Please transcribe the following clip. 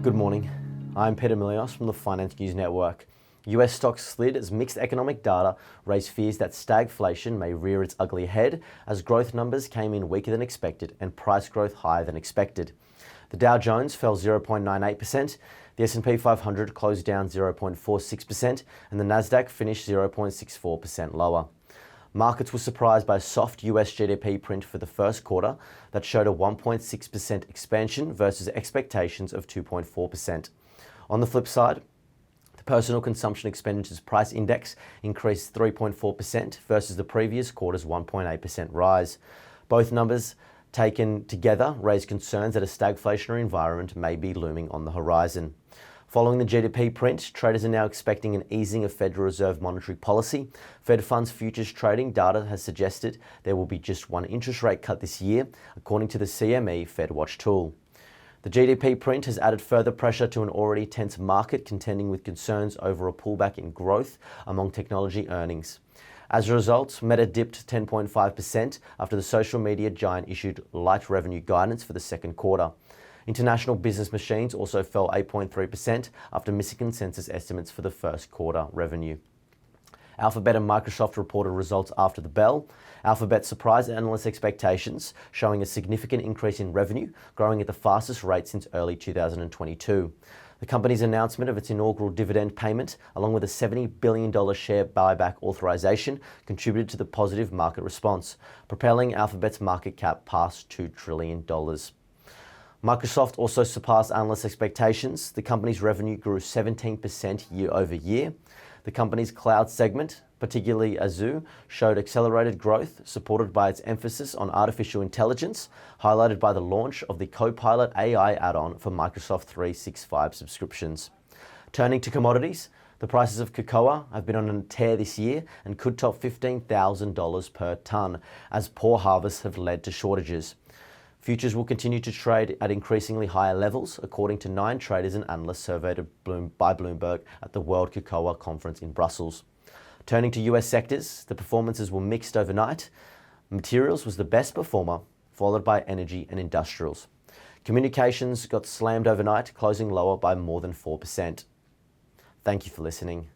Good morning. I'm Peter Milios from the Finance News Network. US stocks slid as mixed economic data raised fears that stagflation may rear its ugly head as growth numbers came in weaker than expected and price growth higher than expected. The Dow Jones fell 0.98%, the S&P 500 closed down 0.46%, and the Nasdaq finished 0.64% lower. Markets were surprised by a soft US GDP print for the first quarter that showed a 1.6% expansion versus expectations of 2.4%. On the flip side, the Personal Consumption Expenditures Price Index increased 3.4% versus the previous quarter's 1.8% rise. Both numbers taken together raise concerns that a stagflationary environment may be looming on the horizon. Following the GDP print, traders are now expecting an easing of Federal Reserve monetary policy. Fed funds futures trading data has suggested there will be just one interest rate cut this year, according to the CME FedWatch tool. The GDP print has added further pressure to an already tense market, contending with concerns over a pullback in growth among technology earnings. As a result, Meta dipped 10.5% after the social media giant issued light revenue guidance for the second quarter. International business machines also fell 8.3% after missing consensus estimates for the first quarter revenue. Alphabet and Microsoft reported results after the bell. Alphabet surprised analyst expectations, showing a significant increase in revenue, growing at the fastest rate since early 2022. The company's announcement of its inaugural dividend payment, along with a $70 billion share buyback authorization, contributed to the positive market response, propelling Alphabet's market cap past $2 trillion. Microsoft also surpassed analyst expectations. The company's revenue grew 17% year over year. The company's cloud segment, particularly Azure, showed accelerated growth supported by its emphasis on artificial intelligence, highlighted by the launch of the Copilot AI add-on for Microsoft 365 subscriptions. Turning to commodities, the prices of cocoa have been on a tear this year and could top $15,000 per tonne, as poor harvests have led to shortages. Futures will continue to trade at increasingly higher levels, according to 9 traders and analysts surveyed by Bloomberg at the World Cocoa Conference in Brussels. Turning to US sectors, the performances were mixed overnight. Materials was the best performer, followed by energy and industrials. Communications got slammed overnight, closing lower by more than 4%. Thank you for listening.